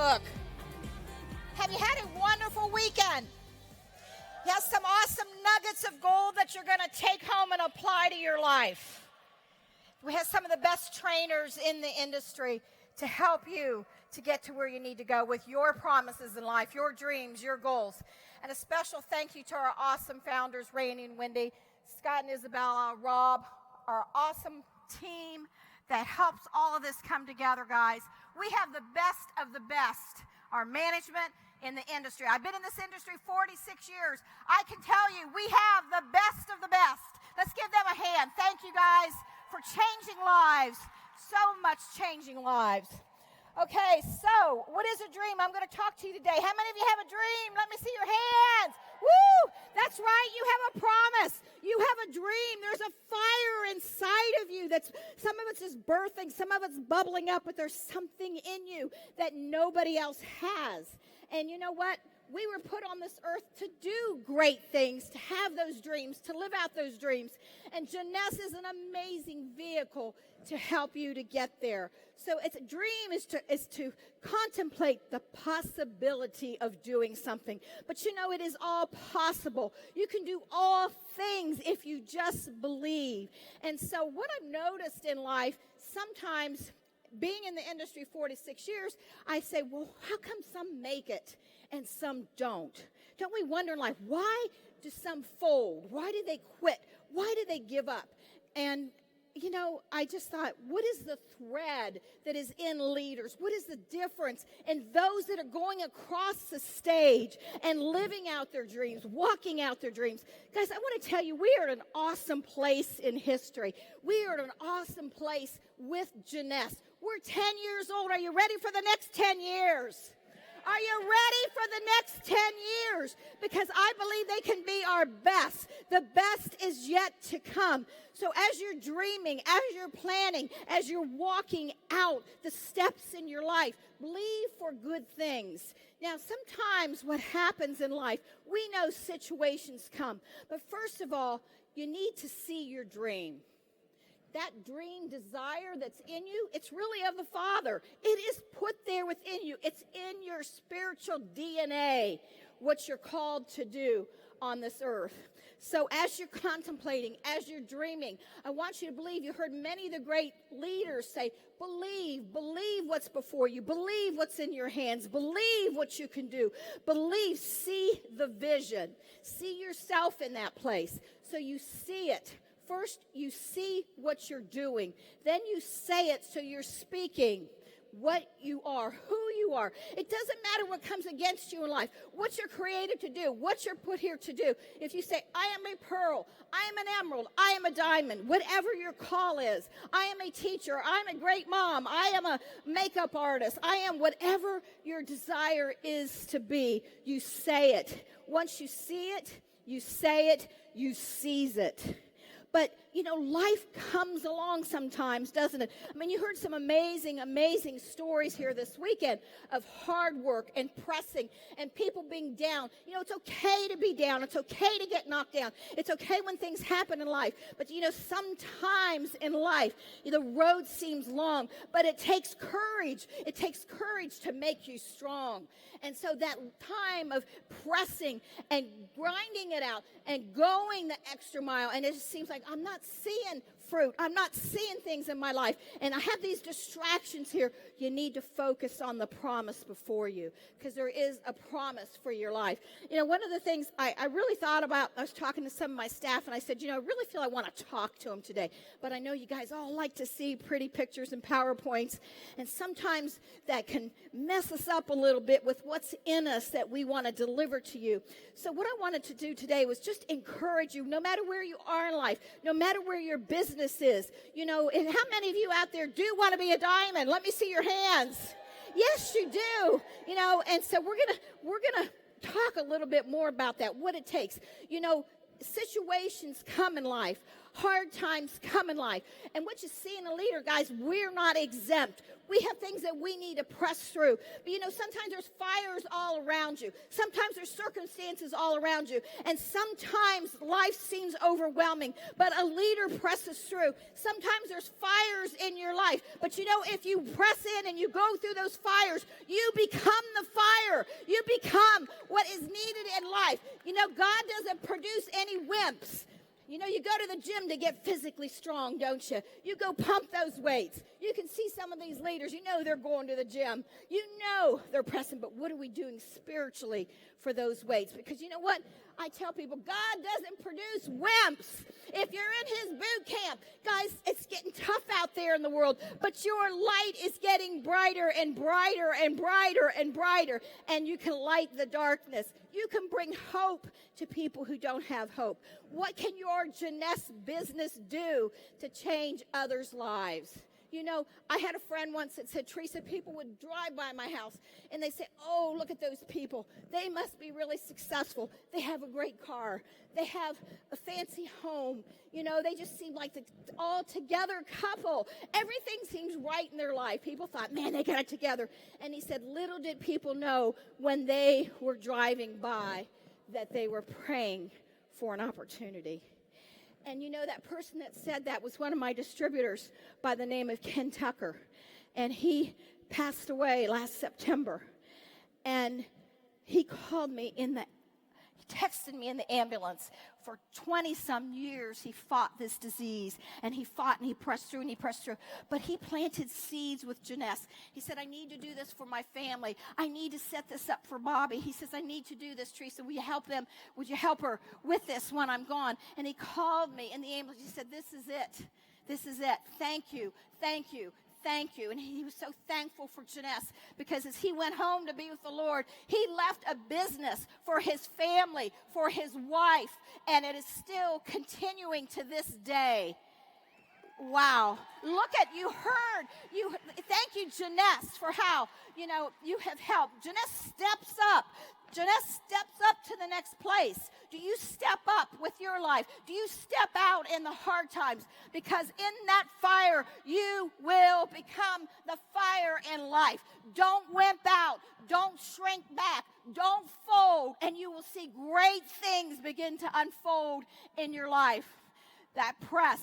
book. Have you had a wonderful weekend? Yes, some awesome nuggets of gold that you're going to take home and apply to your life. We have some of the best trainers in the industry to help you to get to where you need to go with your promises in life, your dreams, your goals. And a special thank you to our awesome founders, Rainey and Wendy, Scott and Isabella, Rob, our awesome team that helps all of this come together, guys. We have the best of the best, our management in the industry. I've been in this industry 46 years. I can tell you, we have the best of the best. Let's give them a hand. Thank you, guys, for changing lives, so much changing lives. Okay, so what is a dream? I'm going to talk to you today. How many of you have a dream? Let me see your hands. Woo! That's right. You have a promise. You have a dream. There's a fire inside of you that's, some of it's just birthing, some of it's bubbling up, but there's something in you that nobody else has. And you know what? We were put on this earth to do great things, to have those dreams, to live out those dreams. And Jeunesse is an amazing vehicle to help you to get there. So it's a dream is to contemplate the possibility of doing something. But you know, it is all possible. You can do all things if you just believe. And so what I've noticed in life, sometimes being in the industry 46 years, I say, well, how come some make it and some don't? Don't we wonder in life, why do some fold? Why do they quit? Why do they give up? And you know, I just thought, what is the thread that is in leaders? What is the difference in those that are going across the stage and living out their dreams, walking out their dreams? Guys, I want to tell you, we are at an awesome place in history. We are at an awesome place with Jeunesse. We're 10 years old. Are you ready for the next 10 years? Are you ready for the next 10 years? Because I believe they can be our best. The best is yet to come. So as you're dreaming, as you're planning, as you're walking out the steps in your life, believe for good things. Now, sometimes what happens in life, we know situations come. But first of all, you need to see your dream. That dream desire that's in you, it's really of the Father. It is put there within you. It's in your spiritual DNA, what you're called to do on this earth. So as you're contemplating, as you're dreaming, I want you to believe. You heard many of the great leaders say, believe what's before you. Believe what's in your hands. Believe what you can do. Believe, see the vision. See yourself in that place. So you see it. First, you see what you're doing. Then you say it, so you're speaking what you are, who you are. It doesn't matter what comes against you in life, what you're created to do, what you're put here to do. If you say, I am a pearl, I am an emerald, I am a diamond, whatever your call is, I am a teacher, I am a great mom, I am a makeup artist, I am whatever your desire is to be, you say it. Once you see it, you say it, you seize it. But, you know, life comes along sometimes, doesn't it? I mean, you heard some amazing, amazing stories here this weekend of hard work and pressing and people being down. You know, it's okay to be down. It's okay to get knocked down. It's okay when things happen in life. But, you know, sometimes in life, the road seems long, but it takes courage. It takes courage to make you strong. And so that time of pressing and grinding it out and going the extra mile, and it just seems like I'm not seeing fruit. I'm not seeing things in my life. And I have these distractions here. You need to focus on the promise before you, because there is a promise for your life. You know, one of the things I really thought about, I was talking to some of my staff, and I said, you know, I really feel I want to talk to them today. But I know you guys all like to see pretty pictures and PowerPoints, and sometimes that can mess us up a little bit with what's in us that we want to deliver to you. So what I wanted to do today was just encourage you, no matter where you are in life, no matter where your business is, you know, and how many of you out there do want to be a diamond? Let me see your hands. Yes, you do. You know, and so we're gonna talk a little bit more about that, what it takes. You know, situations come in life. Hard times come in life. And what you see in a leader, guys, we're not exempt. We have things that we need to press through. But, you know, sometimes there's fires all around you. Sometimes there's circumstances all around you. And sometimes life seems overwhelming. But a leader presses through. Sometimes there's fires in your life. But, you know, if you press in and you go through those fires, you become God doesn't produce any wimps. You know, you go to the gym to get physically strong, don't you? You go pump those weights. You can see some of these leaders. You know they're going to the gym. You know they're pressing. But what are we doing spiritually for those weights? Because you know what? I tell people, God doesn't produce wimps. If you're in his boot camp, guys, it's getting tough out there in the world. But your light is getting brighter and brighter and brighter and brighter. And you can light the darkness. You can bring hope to people who don't have hope. What can your Jeunesse business do to change others' lives? You know, I had a friend once that said, Theresa, people would drive by my house and they say, oh, look at those people. They must be really successful. They have a great car. They have a fancy home. You know, they just seem like the all-together couple. Everything seems right in their life. People thought, man, they got it together. And he said, little did people know when they were driving by that they were praying for an opportunity. And you know, that person that said that was one of my distributors by the name of Ken Tucker. And he passed away last September. And he called me he texted me in the ambulance. For 20-some years, he fought this disease. And he fought and he pressed through and he pressed through. But he planted seeds with Jeunesse. He said, I need to do this for my family. I need to set this up for Bobby. He says, I need to do this, Theresa. Will you help them? Would you help her with this when I'm gone? And he called me in the ambulance. He said, this is it. This is it. Thank you. Thank you. Thank you. And he was so thankful for Jeunesse because as he went home to be with the Lord, he left a business for his family, for his wife, and it is still continuing to this day. Wow. Look at, thank you, Jeunesse, for how, you have helped. Jeunesse steps up. Jeunesse steps up to the next place. Do you step up with your life? Do you step out in the hard times? Because in that fire, you will become the fire in life. Don't wimp out. Don't shrink back. Don't fold. And you will see great things begin to unfold in your life. That press,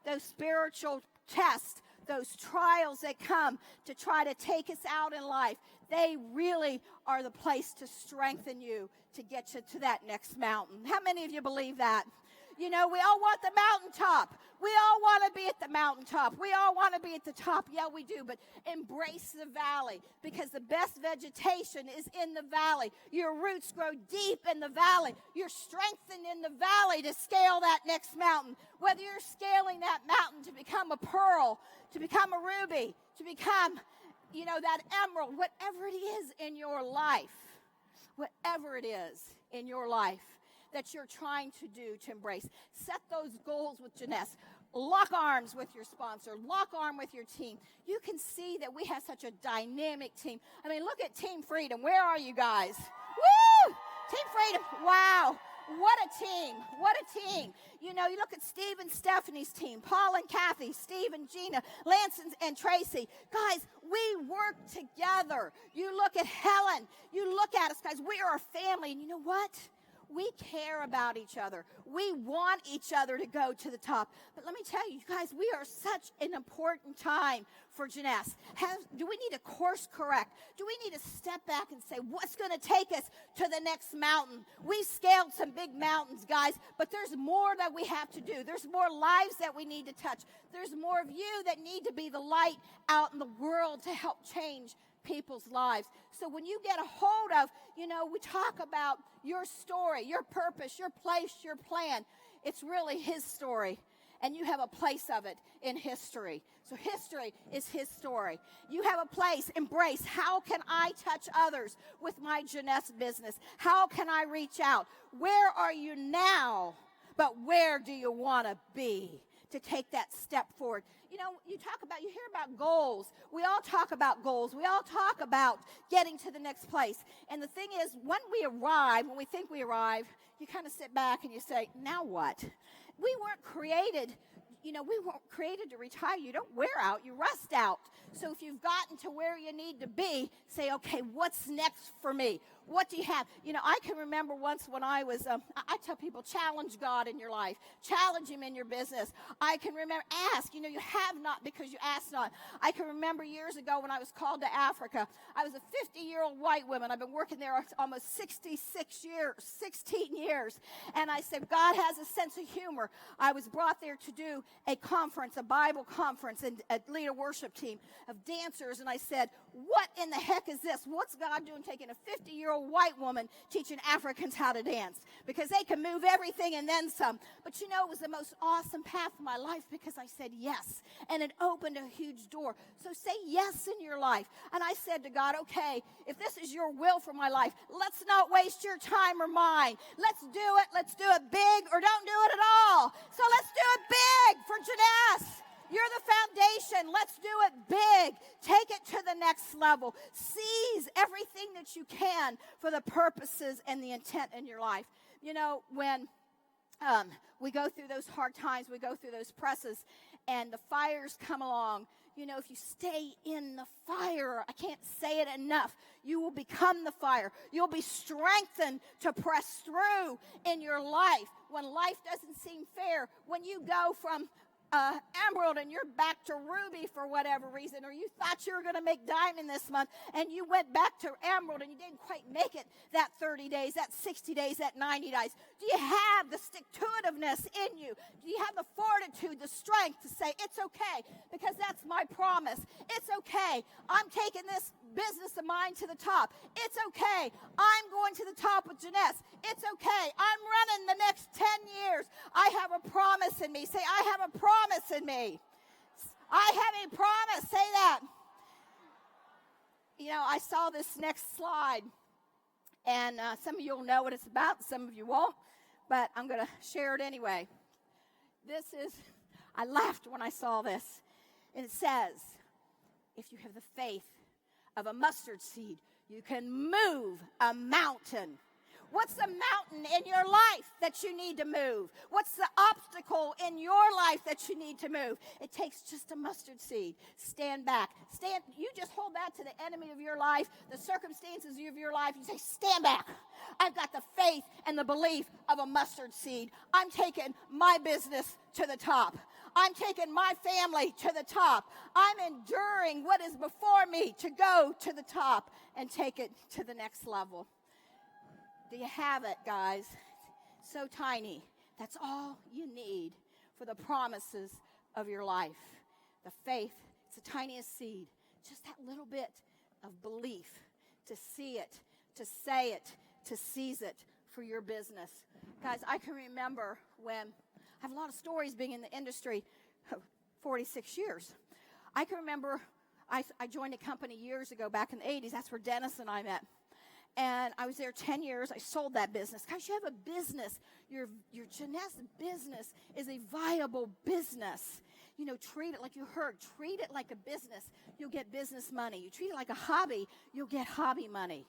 those spiritual tests, those trials that come to try to take us out in life, they really are the place to strengthen you to get you to that next mountain. How many of you believe that? You know, we all want the mountaintop. We all want to be at the mountaintop. We all want to be at the top. Yeah, we do. But embrace the valley because the best vegetation is in the valley. Your roots grow deep in the valley. You're strengthened in the valley to scale that next mountain. Whether you're scaling that mountain to become a pearl, to become a ruby, to become, that emerald, whatever it is in your life, that you're trying to do to embrace. Set those goals with Jeunesse. Lock arms with your sponsor. Lock arm with your team. You can see that we have such a dynamic team. I mean, look at Team Freedom. Where are you guys? Woo! Team Freedom. Wow. What a team. What a team. You look at Steve and Stephanie's team. Paul and Kathy. Steve and Gina. Lance and Tracy. Guys, we work together. You look at Helen. You look at us, guys. We are a family. And you know what? We care about each other. We want each other to go to the top. But let me tell you, guys, we are such an important time for Jeunesse. Do we need to course correct? Do we need to step back and say, what's going to take us to the next mountain? We scaled some big mountains, guys, but there's more that we have to do. There's more lives that we need to touch. There's more of you that need to be the light out in the world to help change people's lives. So when you get a hold of, we talk about your story, your purpose, your place, your plan. It's really his story, and you have a place of it in history. So history is his story. You have a place. Embrace. How can I touch others with my Jeunesse business? How can I reach out? Where are you now? But where do you want to be to take that step forward? You hear about goals. We all talk about goals. We all talk about getting to the next place. And the thing is, when we think we arrive, you kind of sit back and you say, now what? We weren't created to retire. You don't wear out, you rust out. So if you've gotten to where you need to be, say, okay, what's next for me? What do you have? I can remember once when I was, I tell people, challenge God in your life. Challenge him in your business. I can remember, ask. You have not because you ask not. I can remember years ago when I was called to Africa. I was a 50-year-old white woman. I've been working there almost 16 years. And I said, God has a sense of humor. I was brought there to do a conference, a Bible conference, and lead a worship team of dancers. And I said, what in the heck is this? What's God doing taking a 50-year-old white woman teaching Africans how to dance? Because they can move everything and then some. But it was the most awesome path of my life because I said yes. And it opened a huge door. So say yes in your life. And I said to God, okay, if this is your will for my life, let's not waste your time or mine. Let's do it. Let's do it big or don't do it at all. So let's do it big for Janess. You're the foundation. Let's do it big. Take it to the next level. Seize everything that you can for the purposes and the intent in your life. When we go through those hard times, we go through those presses, and the fires come along, if you stay in the fire, I can't say it enough, you will become the fire. You'll be strengthened to press through in your life. When life doesn't seem fair, when you go from emerald and you're back to ruby for whatever reason, or you thought you were going to make diamond this month and you went back to emerald and you didn't quite make it that 30 days, that 60 days, that 90 days. Do you have the stick-to-itiveness in you? Do you have the fortitude, the strength to say, it's okay, because that's my promise. It's okay. I'm taking this business of mine to the top. It's okay. I'm going to the top with Janess. It's okay. I'm running the next 10 years. I have a promise in me. Say, I have a promise in me. I have a promise. Say that. I saw this next slide, and some of you will know what it's about. Some of you won't, but I'm going to share it anyway. I laughed when I saw this. And it says, if you have the faith of a mustard seed, you can move a mountain. What's the mountain in your life that you need to move? What's the obstacle in your life that you need to move? It takes just a mustard seed. Stand back. You just hold that to the enemy of your life, the circumstances of your life. You say, stand back. I've got the faith and the belief of a mustard seed. I'm taking my business to the top. I'm taking my family to the top. I'm enduring what is before me to go to the top and take it to the next level. Do you have it, guys? So tiny. That's all you need for the promises of your life. The faith, it's the tiniest seed. Just that little bit of belief to see it, to say it, to seize it for your business. Guys, I can remember when, I have a lot of stories being in the industry, 46 years. I can remember I joined a company years ago, back in the 80s. That's where Dennis and I met. And I was there 10 years. I sold that business. Guys, you have a business. Your Janess business is a viable business. Treat it like you heard. Treat it like a business. You'll get business money. You treat it like a hobby, you'll get hobby money.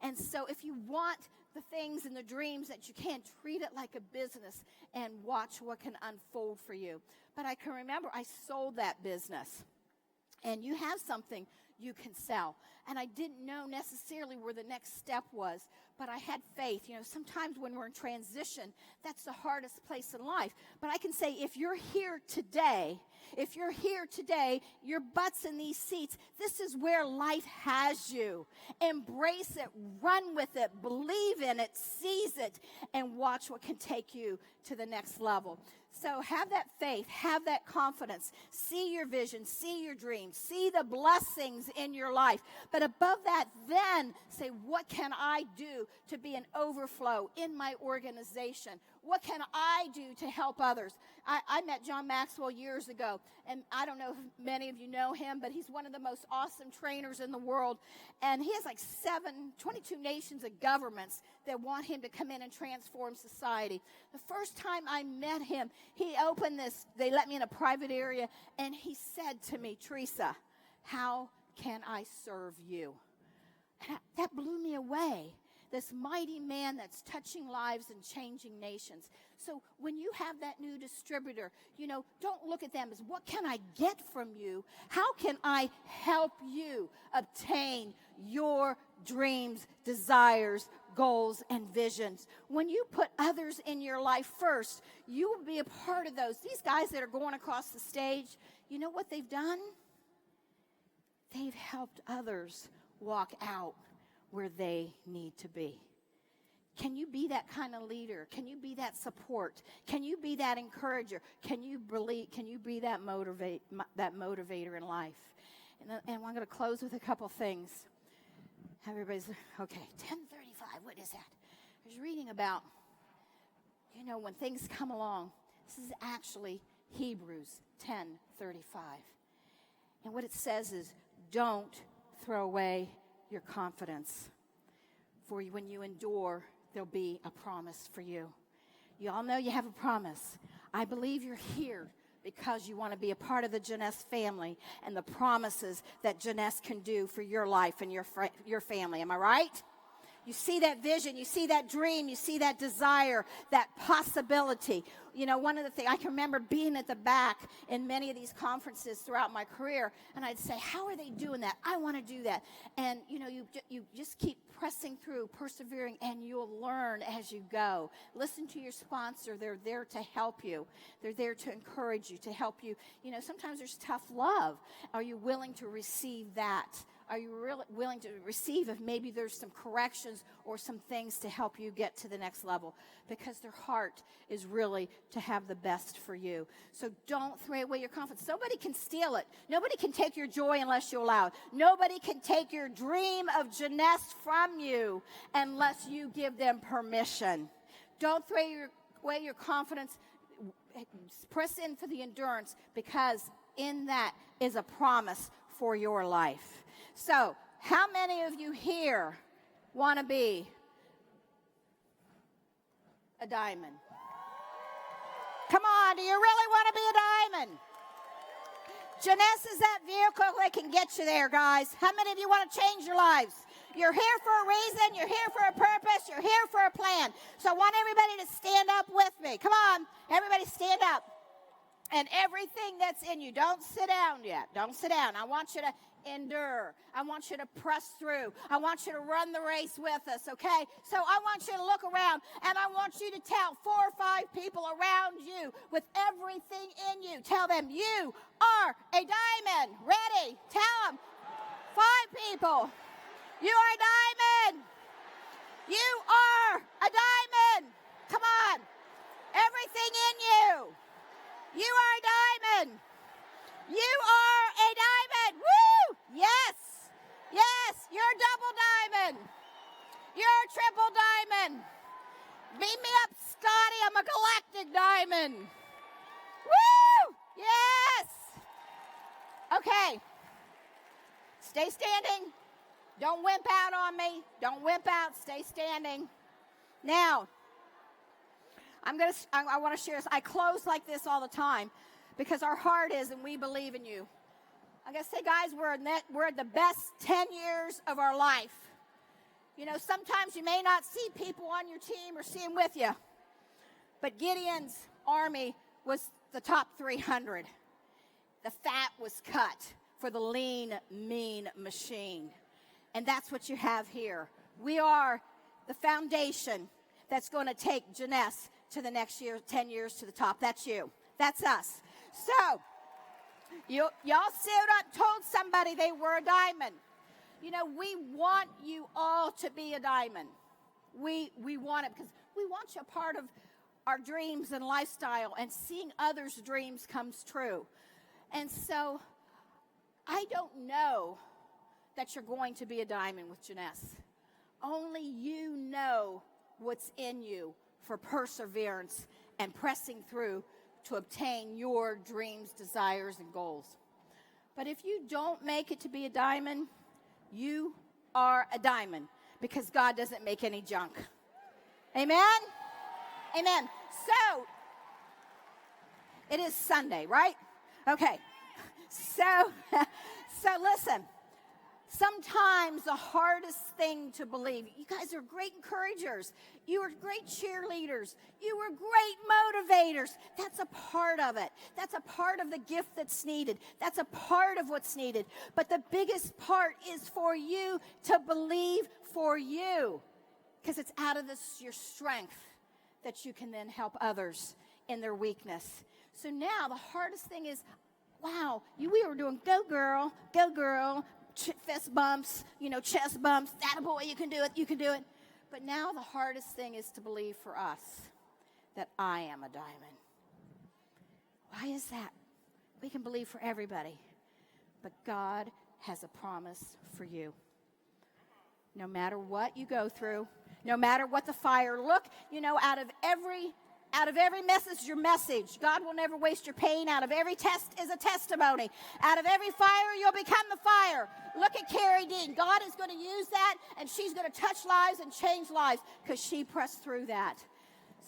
And so if you want the things and the dreams that you can, treat it like a business and watch what can unfold for you. But I can remember I sold that business. And you have something you can sell. And I didn't know necessarily where the next step was, but I had faith. Sometimes when we're in transition, that's the hardest place in life. But I can say, if you're here today, your butt's in these seats, this is where life has you. Embrace it, run with it, believe in it, seize it, and watch what can take you to the next level. So have that faith, have that confidence, see your vision, see your dreams, see the blessings in your life. But above that, then say, what can I do to be an overflow in my organization? What can I do to help others? I met John Maxwell years ago, and I don't know if many of you know him, but he's one of the most awesome trainers in the world. And he has like 22 nations of governments that want him to come in and transform society. The first time I met him, he opened this, they let me in a private area, and he said to me, Theresa, how can I serve you? And that blew me away. This mighty man that's touching lives and changing nations. so when you have that new distributor, don't look at them as, what can I get from you? How can I help you obtain your dreams, desires, goals, and visions? When you put others in your life first, you will be a part of those. These guys that are going across the stage, you know what they've done? They've helped others walk out where they need to be. Can you be that kind of leader? Can you be that support? Can you be that encourager? Can you be that motivator in life? And I'm going to close with a couple things. Everybody's, okay, 10:35, what is that? I was reading about, when things come along. This is actually Hebrews 10:35. And what it says is, don't throw away your confidence. For when you endure, there'll be a promise for you. You all know you have a promise. I believe you're here because you want to be a part of the Janess family and the promises that Janess can do for your life and your family. Am I right? You see that vision, you see that dream, you see that desire, that possibility. One of the things, I can remember being at the back in many of these conferences throughout my career, and I'd say, how are they doing that? I want to do that. And, you just keep pressing through, persevering, and you'll learn as you go. Listen to your sponsor. They're there to help you. They're there to encourage you, to help you. Sometimes there's tough love. Are you willing to receive that? Are you really willing to receive if maybe there's some corrections or some things to help you get to the next level? Because their heart is really to have the best for you. So don't throw away your confidence. Nobody can steal it. Nobody can take your joy unless you allow it. Nobody can take your dream of Janess from you unless you give them permission. Don't throw away your confidence. Press in for the endurance, because in that is a promise for your life. So, how many of you here want to be a diamond? Come on, do you really want to be a diamond? Janess is that vehicle that can get you there, guys. How many of you want to change your lives? You're here for a reason. You're here for a purpose. You're here for a plan. So I want everybody to stand up with me. Come on, everybody stand up. And everything that's in you, don't sit down yet. Don't sit down. I want you to endure. I want you to press through. I want you to run the race with us, okay? So I want you to look around, and I want you to tell 4 or 5 people around you with everything in you. Tell them, you are a diamond. Ready? Tell them. 5 people. You are a diamond. You are a diamond. Come on. Everything in you. You are a diamond. You are a diamond. Woo! Yes. Yes. You're a double diamond. You're a triple diamond. Beat me up, Scotty. I'm a galactic diamond. Woo! Yes. Okay. Stay standing. Don't wimp out on me. Don't wimp out. Stay standing. Now, I want to share this. I close like this all the time because our heart is, and we believe in you. I'm going to say, guys, we're at the best 10 years of our life. Sometimes you may not see people on your team or see them with you, but Gideon's army was the top 300. The fat was cut for the lean, mean machine. And that's what you have here. We are the foundation that's going to take Janess to the next year, 10 years to the top. That's you. That's us. So, y'all stood up, told somebody they were a diamond. We want you all to be a diamond. We want it because we want you a part of our dreams and lifestyle, and seeing others' dreams comes true. And so, I don't know that you're going to be a diamond with Janess. Only you know what's in you for perseverance and pressing through to obtain your dreams, desires, and goals. But if you don't make it to be a diamond, you are a diamond, because God doesn't make any junk. Amen? Amen. So, it is Sunday, right? Okay. So listen. Sometimes the hardest thing to believe, you guys are great encouragers. You are great cheerleaders. You are great motivators. That's a part of it. That's a part of the gift that's needed. That's a part of what's needed. But the biggest part is for you to believe for you, because it's out of your strength that you can then help others in their weakness. So now the hardest thing is, wow, we were doing go girl, fist bumps, chest bumps. Attaboy, you can do it, you can do it. But now the hardest thing is to believe for us that I am a diamond. Why is that? We can believe for everybody, but God has a promise for you. No matter what you go through, no matter what the fire, look, out of every message, your message. God will never waste your pain. Out of every test is a testimony. Out of every fire, you'll become the fire. Look at Carrie Dean. God is going to use that, and she's going to touch lives and change lives because she pressed through that.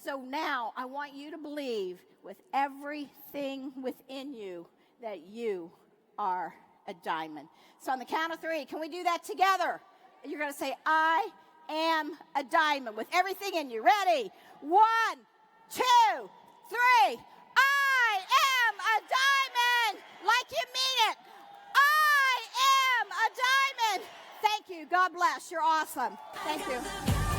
So now I want you to believe with everything within you that you are a diamond. So on the count of 3, can we do that together? You're going to say, I am a diamond with everything in you. Ready? 1, 2, 3. I am a diamond like you mean it. I am a diamond. Thank you. God bless. You're awesome. Thank you.